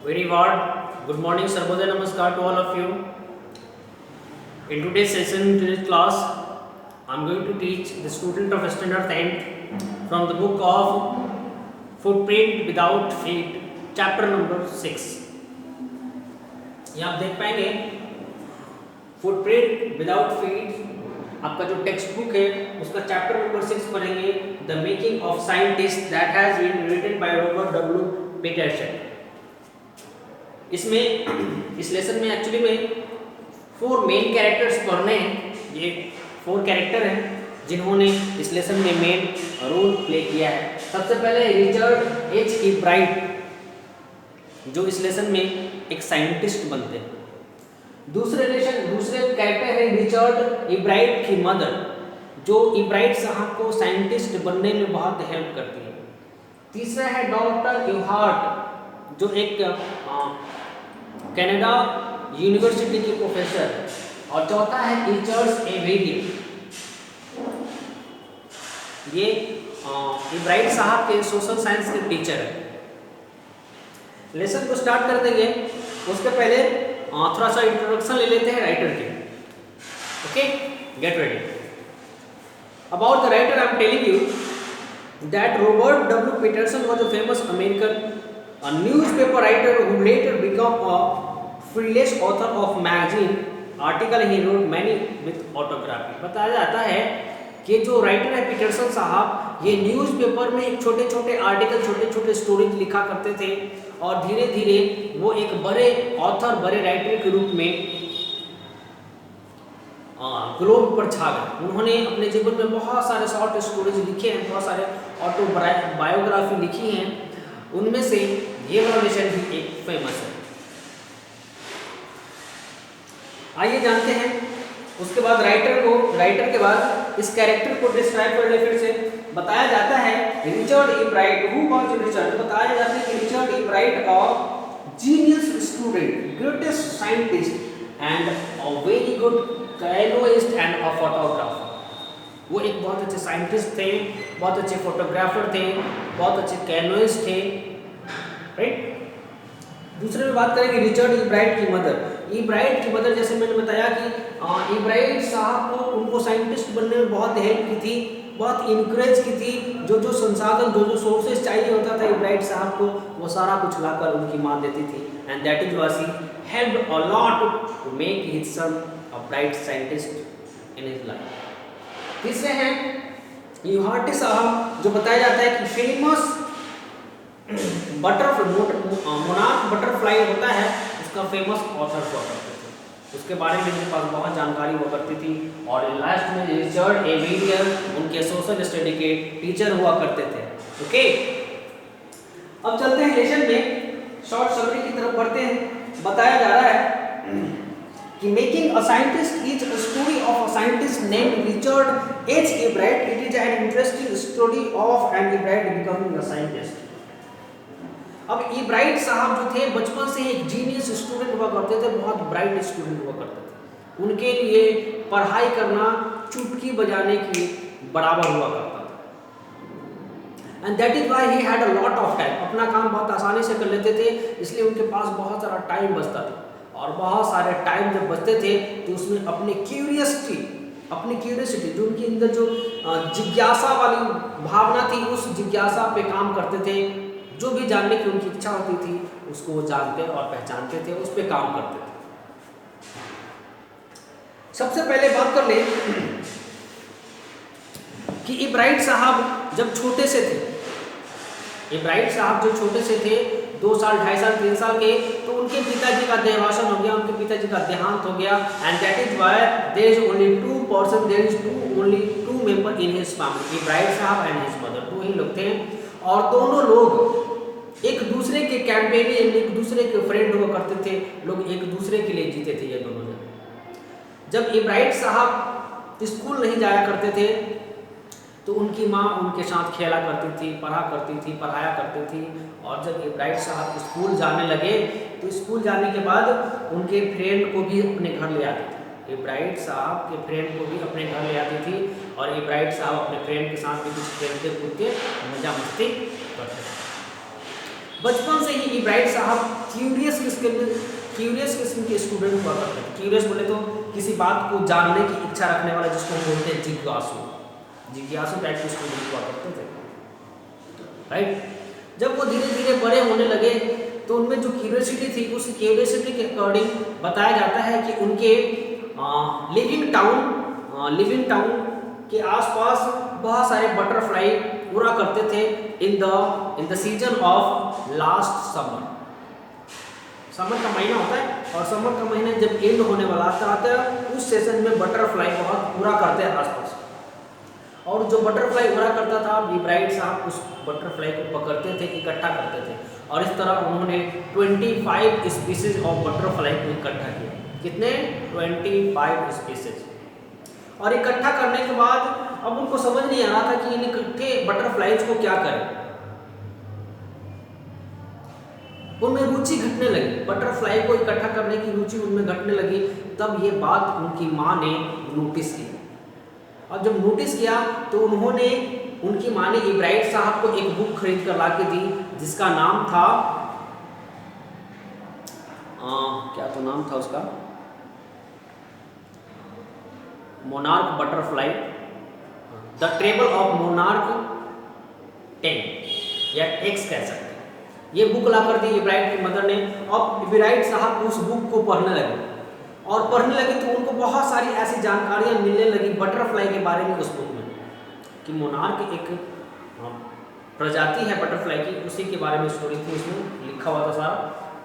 Very warm. Good morning, Sarvodaya Namaskar to all of you. In today's session, today's class, I am going to teach the student of standard 10th from the book of Footprint Without Feet, chapter number 6. यहाँ आप देख पाएंगे footprint without feet आपका जो text book है उसका chapter number 6 पढ़ेंगे the making of scientist that has been written by Robert W Peterson. इसमें इस लेसन में एक्चुअली में 4 मेन कैरेक्टर्स पढ़ने हैं। ये 4 कैरेक्टर हैं जिन्होंने इस लेसन में मेन रोल प्ले किया है। सबसे पहले रिचर्ड एच इब्राइट जो इस लेसन में एक साइंटिस्ट बनते हैं। दूसरे कैरेक्टर है रिचर्ड इब्राइट की मदर जो इब्राइट साहब को साइंटिस्ट बनने में बहुत हेल्प करती है। तीसरा है डॉक्टर यूहार्ट जो एक कनाडा यूनिवर्सिटी के प्रोफेसर, और चौथा है रिचर्ड एवेरियन। ये इब्राइट साहब के सोशल साइंस के टीचर है। लेसन को स्टार्ट कर देंगे उसके पहले थोड़ा सा इंट्रोडक्शन ले लेते हैं राइटर के। Okay, get ready. About the writer I am telling you that Robert W Peterson was a famous American newspaper writer who later became a freelance author of magazine article he wrote many with autography। बताया जाता है कि जो writer है Peterson साहब ये newspaper में एक छोटे छोटे आर्टिकल छोटे छोटे स्टोरीज लिखा करते थे और धीरे धीरे वो एक बड़े ऑथर बड़े राइटर के रूप में ग्लोब पर छा गए। उन्होंने अपने जीवन में बहुत सारे शॉर्ट स्टोरीज लिखे हैं, बहुत सारे ऑटोबायोग्राफी लिखी हैं, उनमें से ये वाला लेसन भी एक फेमस है। आइए जानते हैं उसके बाद राइटर के बाद इस कैरेक्टर को डिस्क्राइब कर ले। फिर से बताया जाता है Richard Ebright who was Richard, बताया जाता है कि Richard Ebright a genius student, greatest scientist and a very good canoeist and a photographer. वो एक बहुत अच्छे साइंटिस्ट थे, बहुत अच्छे फोटोग्राफर थे, बहुत अच्छे कैनोइस्ट थे, राइट। दूसरे में बात करेंगे रिचर्ड इब्राइट की मदर। इब्राइट की मदर जैसे मैंने बताया कि इब्राइट साहब को उनको साइंटिस्ट बनने में बहुत हेल्प की थी, बहुत इनकरेज की थी। जो संसाधन जो सोर्सेज चाहिए होता था इब्राइट साहब को वो सारा कुछ लाकर उनकी माँ देती थी। And that is was he helped a lot to make his son a bright scientist in his life. तीसरे हैं यूहार्ट साहब जो बताया जाता है कि फेमस मोनार्क बटरफ्लाई होता है उसका फेमस ऑथर हुआ करते थे, उसके बारे में मेरे पास बहुत जानकारी हुआ करती थी। और लास्ट में रिचर्ड एवेरियन उनके सोशल स्टडी के टीचर हुआ करते थे। ओके, अब चलते हैं लेसन में शॉर्ट समरी की तरफ बढ़ते हैं। बताया जा रहा है कि making a scientist is a story of a scientist named Richard H Ebright. It is an interesting story of an Ebright becoming a scientist. अब इब्राइट साहब जो थे बचपन से एक जीनियस स्टूडेंट हुआ करते थे, बहुत ब्राइट स्टूडेंट हुआ करते थे। उनके लिए पढ़ाई करना चुटकी बजाने की बराबर हुआ करता था। And that is why he had a lot of time. अपना काम बहुत आसानी से कर लेते थे, इसलिए उनके पास बहुत सारा टाइम बचता था। और बहुत सारे टाइम जब बचते थे तो उसमें अपनी क्यूरियसिटी जो उनके अंदर जो जिज्ञासा वाली भावना थी उस जिज्ञासा पे काम करते थे। जो भी जानने की उनकी इच्छा होती थी उसको वो जानते और पहचानते थे, उस पर काम करते थे। सबसे पहले बात कर ले कि इब्राइट साहब जब छोटे से थे, 2 साल 2.5 साल 3 साल के, तो उनके पिताजी का देहावसान हो गया, उनके पिताजी का देहांत हो गया। And that is why there is only 2 member in his family, Ebright साहब एंड हिज मदर। 2 ही लोग थे और दोनों लोग एक दूसरे के कैंपेनियन, एक दूसरे के फ्रेंड हुआ करते थे। लोग एक दूसरे के लिए जीते थे ये दोनों जन। जब इब्राइट साहब स्कूल नहीं जाया करते थे तो उनकी माँ उनके साथ खेला करती थी, पढ़ाया करती थी। और जब इब्राइट साहब स्कूल जाने लगे तो स्कूल जाने के बाद उनके फ्रेंड को भी अपने घर ले आते थे। इब्राइट साहब के फ्रेंड को भी अपने घर ले आती थी और इब्राइट साहब अपने फ्रेंड के साथ भी कुछ खेलते कूदते मजा मस्ती करते थे। बचपन से ही इब्राहिम साहब क्यूरियस किस्म के स्टूडेंट हुआ करते थे। क्यूरियस बोले तो किसी बात को जानने की इच्छा रखने वाला, जिसको हम बोलते हैं जिज्ञासु टाइप के स्टूडेंट हुआ करते थे, राइट। जब वो धीरे धीरे बड़े होने लगे तो उनमें जो क्यूरियोसिटी थी, उस क्यूरियोसिटी के अकॉर्डिंग बताया जाता है कि उनके लिविंग टाउन के आसपास बहुत सारे बटरफ्लाई उड़ा करते थे in the season of last summer. Summer का महीना होता है और समर का महीना जब एंड होने वाला आता है, उस सेशन में बटरफ्लाई बहुत उड़ा करते हैं आसपास। और जो बटरफ्लाई उड़ा करता था, इब्राहिम साहब उस बटरफ्लाई को पकड़ते थे, इकट्ठा करते थे, और इस तरह उन्होंने 25 स्पीसीज ऑफ बटरफ्लाई को इकट्ठा किया। कितने? 25 स्पीसीज। और इकट्ठा करने के बाद अब उनको समझ नहीं आ रहा था कि इन इकट्ठे बटरफ्लाइज को क्या करें। उनमें रुचि घटने लगी, बटरफ्लाई को इकट्ठा करने की रुचि उनमें घटने लगी। तब ये बात उनकी माँ ने नोटिस की, और जब नोटिस किया तो उनकी माँ ने इब्राहिम साहब को एक बुक खरीद कर ला के दी, जिसका नाम था क्या तो नाम था उसका, monarch butterfly, the travel of monarch 10 या एक्स कह सकते हैं। ये बुक ला कर दी इब्राहिम की मदर ने। अब इब्राहिम साहब उस बुक को पढ़ने लगे, और पढ़ने लगे तो उनको बहुत सारी ऐसी जानकारियाँ मिलने लगी बटरफ्लाई के बारे में उस बुक में, कि मोनार्क एक प्रजाति है बटरफ्लाई की, उसी के बारे में स्टोरी थी, उसमें लिखा हुआ था सारा।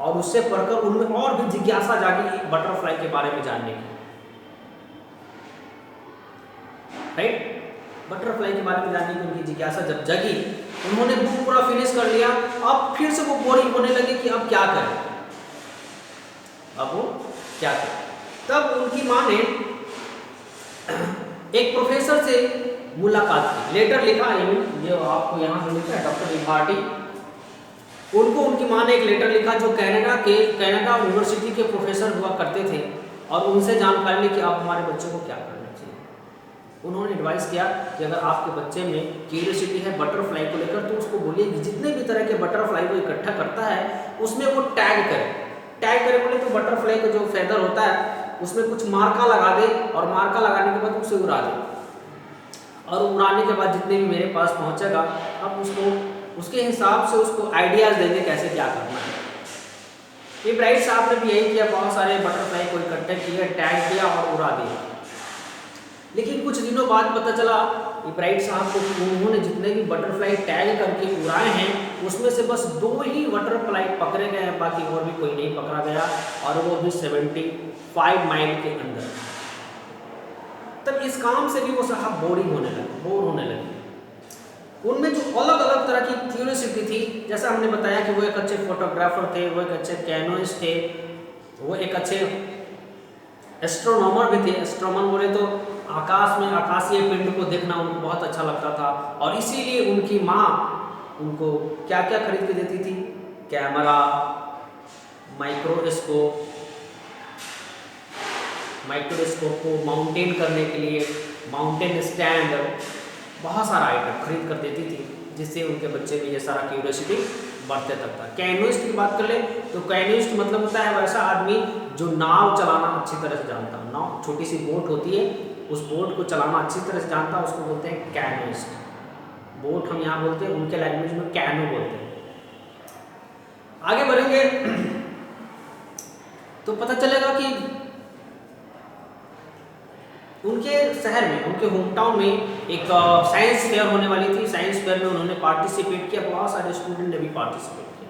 और उससे पढ़कर उनमें और भी जिज्ञासा जागी बटरफ्लाई के बारे में जानने की, राइट। बटरफ्लाई के बारे में जानने की उनकी जिज्ञासा जब जगी, उन्होंने बुक पूरा फिनिश कर लिया। अब फिर से वो बोरिंग होने लगे कि अब क्या करें, तब उनकी माँ ने एक प्रोफेसर से मुलाकात की, लेटर लिखा, ये आपको यहाँ पे लिखा है डॉक्टर रिभार्टी। उनको उनकी माँ ने एक लेटर लिखा, जो कनाडा यूनिवर्सिटी के प्रोफेसर हुआ करते थे, और उनसे जानकारी ली कि आप हमारे बच्चे को क्या करना चाहिए। उन्होंने एडवाइस किया कि अगर आपके बच्चे में क्यूरियोसिटी है बटरफ्लाई को लेकर, तो उसको बोलिए कि जितने भी तरह के बटरफ्लाई को इकट्ठा करता है, उसमें वो टैग करे बोले तो बटरफ्लाई का जो फेदर होता है उसमें कुछ मार्का लगा दे, और मार्का लगाने के बाद उसे उड़ा दे, और उड़ाने के बाद जितने भी मेरे पास पहुंचेगा, अब उसको उसके हिसाब से उसको आइडियाज़ देंगे कैसे क्या करना है। इब्राहिम साहब ने भी यही किया, बहुत सारे बटरफ्लाई को इकट्ठे किए, टैग किया और उड़ा दिया। लेकिन कुछ दिनों बाद पता चला इब्राहिम साहब को कि उन्होंने जितने भी बटरफ्लाई टैग करके उड़ाए हैं, उसमें से बस 2 ही बटरफ्लाई पकड़े गए हैं, बाकी और भी कोई नहीं पकड़ा गया, और वो भी 75 माइल के अंदर। तब इस काम से भी वो साहब बोर होने लगे। उनमें जो अलग अलग तरह की क्यूरियोसिटी थी, जैसा हमने बताया कि वो एक अच्छे फोटोग्राफर थे, वो एक अच्छे कैनोइस्ट थे, वो एक अच्छे एस्ट्रोनॉमर भी थे। एस्ट्रोनॉमर बोले तो आकाश में आकाशीय पिंड को देखना उनको बहुत अच्छा लगता था, और इसीलिए उनकी माँ उनको क्या क्या खरीद के देती थी? कैमरा, माइक्रोस्कोप को माउंटेन करने के लिए माउंटेन स्टैंड, बहुत सारा आइटम खरीद कर देती थी, जिससे उनके बच्चे में ये सारा क्यूरियोसिटी बढ़ते तक था। कैनोइस्ट की बात कर ले तो कैनोइस्ट मतलब होता है वैसा आदमी जो नाव चलाना अच्छी तरह से जानता हो। नाव छोटी सी बोट होती है, उस बोट को चलाना अच्छी तरह से जानता है, उसको बोलते हैं कैनोइस्ट। बोट हम यहाँ बोलते हैं, उनके लैंग्वेज में कैनो बोलते हैं। आगे बढ़ेंगे तो पता चलेगा कि उनके शहर में, उनके होम टाउन में एक साइंस फेयर होने वाली थी। साइंस फेयर में उन्होंने पार्टिसिपेट किया, बहुत सारे स्टूडेंट ने भी पार्टिसिपेट किया।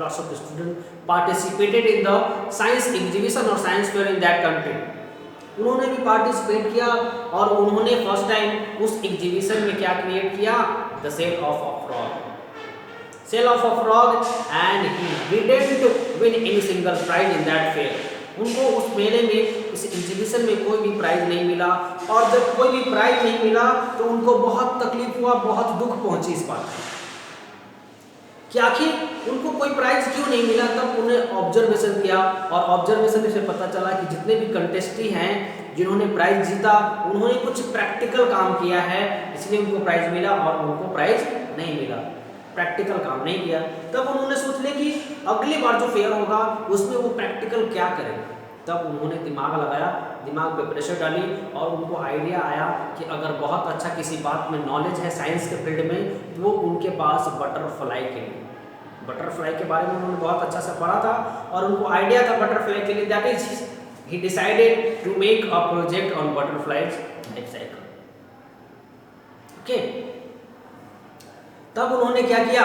Lots of student participated in the science exhibition और science fair in that country. उन्होंने भी पार्टिसिपेट किया, और उन्होंने फर्स्ट टाइम उस एग्जीबिशन में क्या क्रिएट किया? The cell of a frog, and he didn't win any single prize in that fair. उनको उस मेले में, इस एग्जीबिशन में कोई भी प्राइज नहीं मिला, और जब कोई भी प्राइज नहीं मिला तो उनको बहुत तकलीफ हुआ, बहुत दुख पहुंची इस बात कि आखिर उनको कोई प्राइज क्यों नहीं मिला। तब उन्हें ऑब्जर्वेशन किया, और ऑब्जर्वेशन से पता चला कि जितने भी कंटेस्टी हैं जिन्होंने प्राइज जीता, उन्होंने कुछ प्रैक्टिकल काम किया है, इसलिए उनको प्राइज मिला, और उनको प्राइज नहीं मिला। प्रैक्टिकल काम नहीं किया। तब उन्होंने सोच लिया कि अगली बार जो फेयर होगा उसमें वो प्रैक्टिकल क्या करेंगे। तब उन्होंने दिमाग लगाया, दिमाग पे प्रेशर डाली और उनको आइडिया आया कि अगर बहुत अच्छा किसी बात में नॉलेज है साइंस के फील्ड में, तो वो उनके पास बटरफ्लाई के लिए, बटरफ्लाई के बारे में उन्होंने बहुत अच्छा से पढ़ा था और उनको आइडिया था बटरफ्लाई के लिए। That is he decided to make a project on butterflies life cycle. Okay, तब उन्होंने क्या किया,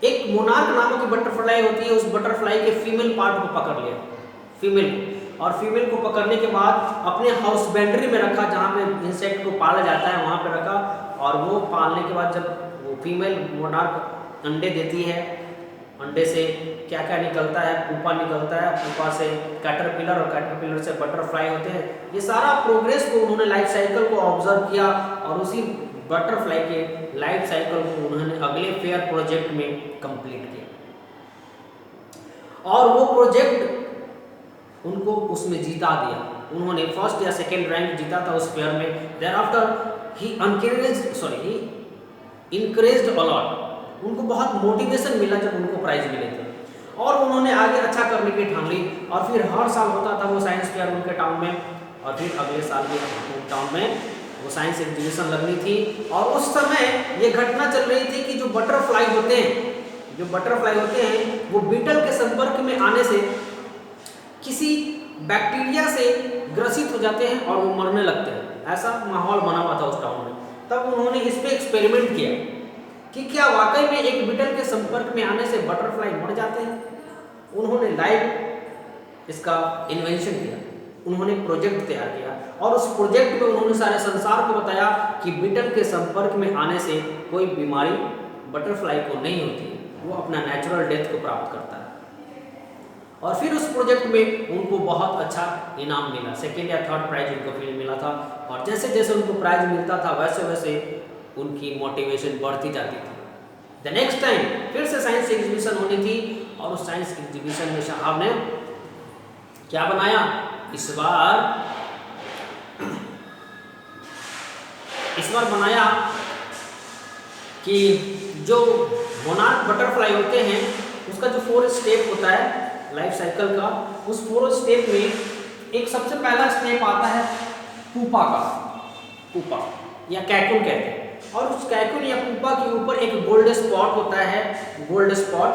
एक मोनार्क नामक की बटरफ्लाई होती है, उस बटरफ्लाई के फीमेल पार्ट को पकड़ लिया, फीमेल को, और फीमेल को पकड़ने के बाद अपने हाउस बाउंड्री में रखा जहाँ पे इंसेक्ट को पाला जाता है वहाँ पे रखा। और वो पालने के बाद जब वो फीमेल मोनार्क अंडे देती है, अंडे से क्या क्या निकलता है, पुपा निकलता है, पुपा से कैटरपिलर और कैटरपिलर से बटरफ्लाई होते हैं। ये सारा प्रोग्रेस को उन्होंने लाइफ साइकिल को ऑब्जर्व किया और उसी बटरफ्लाई के लाइफ साइकिल को उन्होंने अगले फेयर प्रोजेक्ट में कंप्लीट किया और वो प्रोजेक्ट उनको उसमें जीता दिया। उन्होंने फर्स्ट या सेकेंड रैंक जीता था उस फेयर में। Thereafter he encouraged a lot, उनको बहुत मोटिवेशन मिला जब उनको प्राइज मिले थे और उन्होंने आगे अच्छा करने की ठान ली। और फिर हर साल होता था वो साइंस फेयर उनके टाउन में, और फिर अगले साल भी टाउन में वो साइंस एग्जीबिशन लगनी थी। और उस समय ये घटना चल रही थी कि जो बटरफ्लाई होते हैं वो बीटल के संपर्क में आने से किसी बैक्टीरिया से ग्रसित हो जाते हैं और वो मरने लगते हैं। ऐसा माहौल बना हुआ था उस टाउन में। तब उन्होंने इस पे एक्सपेरिमेंट किया कि क्या वाकई में एक बीटल के संपर्क में आने से बटरफ्लाई मर जाते हैं। उन्होंने लाइव इसका इन्वेंशन किया, उन्होंने प्रोजेक्ट तैयार किया और उस प्रोजेक्ट में उन्होंने सारे संसार को बताया कि बीटल के संपर्क में आने से कोई बीमारी बटरफ्लाई को नहीं होती, वो अपना नेचुरल डेथ को प्राप्त करता है। और फिर उस प्रोजेक्ट में उनको बहुत अच्छा इनाम मिला, सेकेंड या थर्ड प्राइज उनको फिर मिला था। और जैसे जैसे उनको प्राइज मिलता था वैसे वैसे उनकी मोटिवेशन बढ़ती जाती थी। द नेक्स्ट टाइम फिर से साइंस एग्जीबिशन होनी थी और उस साइंस एग्जीबिशन में साहब ने क्या बनाया, इस बार बनाया कि जो मोनार्क बटरफ्लाई होते हैं उसका जो 4 स्टेप होता है लाइफ साइकिल का, उस 4 स्टेप में एक सबसे पहला स्टेप आता है पुपा का, पुपा या कैकुन कहते हैं। और उस कैकुन या पुपा के ऊपर एक गोल्ड स्पॉट होता है। गोल्ड स्पॉट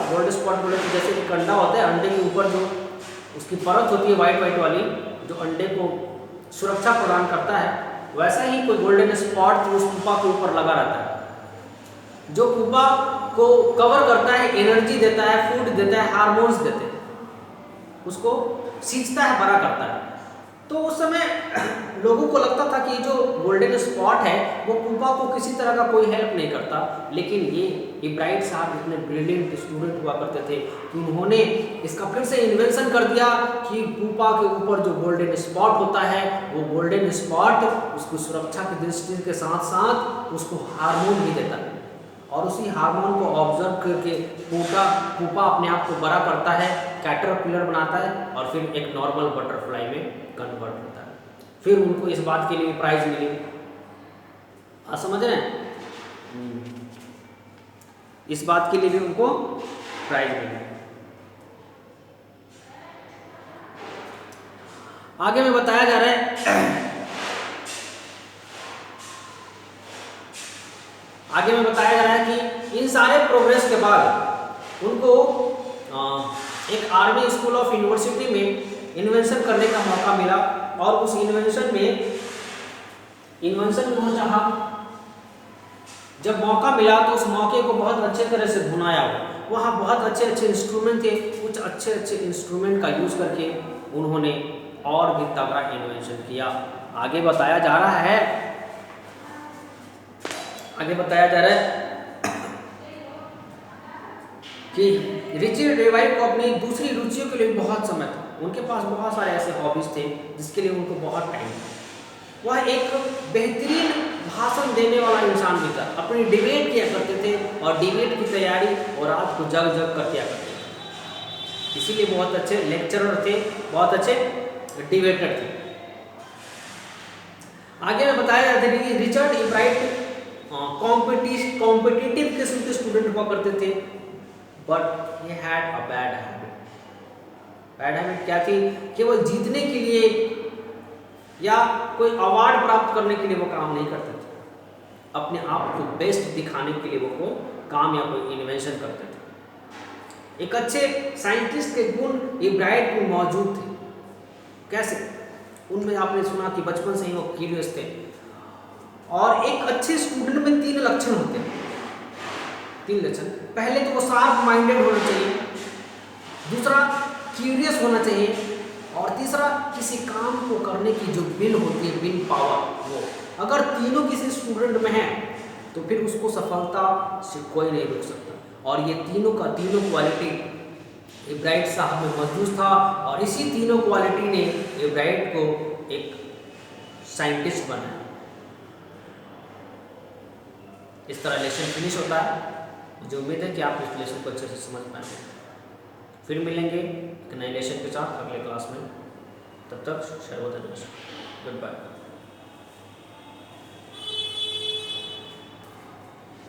बोले तो जैसे कि अंडा होता है, अंडे के ऊपर जो उसकी परत होती है वाइट वाली जो अंडे को सुरक्षा प्रदान करता है, वैसा ही कोई गोल्डन स्पॉट उस पुपा के ऊपर लगा रहता है जो पुपा को कवर करता है, एनर्जी देता है, फूड देता है, हार्मोन्स देते हैं, उसको सींचता है, बड़ा करता है। तो उस समय लोगों को लगता था कि जो गोल्डन स्पॉट है वो पुपा को किसी तरह का कोई हेल्प नहीं करता। लेकिन ये ब्राइट साहब इतने ब्रिलियंट स्टूडेंट हुआ करते थे कि उन्होंने इसका फिर से इन्वेंशन कर दिया कि पुपा के ऊपर जो गोल्डन स्पॉट होता है वो गोल्डन स्पॉट उसको सुरक्षा की दृष्टि के साथ साथ उसको हार्मोन भी देता है और उसी हार्मोन को ऑब्जर्व करके पुपा अपने आप को बड़ा करता है, कैटरपिलर बनाता है और फिर एक नॉर्मल बटरफ्लाई में कन्वर्ट होता है। फिर उनको इस बात के लिए प्राइज मिली। आप समझ रहे हैं? इस बात के लिए भी उनको प्राइज मिली। आगे में बताया जा रहा है कि इन सारे प्रोग्रेस के बाद उनको एक आर्मी स्कूल ऑफ यूनिवर्सिटी में इन्वेंशन करने का मौका मिला और उस इन्वेंशन में उन्होंने चाहा, जब मौका मिला तो उस मौके को बहुत अच्छे तरह से भुनाया। वहाँ बहुत अच्छे इंस्ट्रूमेंट थे, कुछ अच्छे इंस्ट्रूमेंट का यूज़ करके उन्होंने और भी तगड़ा इन्वेंशन किया। आगे बताया जा रहा है कि रिचर्ड रेवाइट को अपनी दूसरी रुचियों के लिए बहुत समय था। उनके पास बहुत सारे ऐसे हॉबीज थे जिसके लिए उनको बहुत टाइम था। वह एक बेहतरीन भाषण देने वाला इंसान भी था। अपनी डिबेट किया करते थे और डिबेट की तैयारी और रात को जग कर किया करते थे। इसीलिए बहुत अच्छे लेक्चरर थे, बहुत अच्छे डिबेटर थे। आगे में बताया जाता है कि रिचर्ड इब्राइट कॉम्पिटिटिव किस्म के स्टूडेंट हुआ करते थे, but he had a bad habit. Bad habit क्या थी? केवल जीतने के लिए या कोई अवार्ड प्राप्त करने के लिए वो काम नहीं करते थे, अपने आप को बेस्ट दिखाने के लिए वो काम या कोई इन्वेंशन करते थे। एक अच्छे साइंटिस्ट के गुण ये ब्राइट में मौजूद थे। कैसे? उनमें आपने सुना कि बचपन से ही वो क्यूरियस थे। और एक अच्छे स्टूडेंट में 3 लक्षण होते हैं। 3 लक्षण। पहले तो वो शार्प माइंडेड होना चाहिए, दूसरा क्यूरियस होना चाहिए, और तीसरा किसी काम को करने की जो विल होती है, विल पावर, वो अगर तीनों किसी स्टूडेंट में है तो फिर उसको सफलता से कोई नहीं रोक सकता। और ये तीनों क्वालिटी इब्राइट साहब में मौजूद था, और इसी तीनों क्वालिटी ने इब्राइट को एक साइंटिस्ट बनाया। इस तरह लेसन फिनिश होता है। मुझे उम्मीद है कि आप इस लेसन को अच्छे से समझ पाएंगे। फिर मिलेंगे एक नए लेसन के साथ अगले क्लास में। तब तक सर्वोदय नमस्कार, गुड बाय।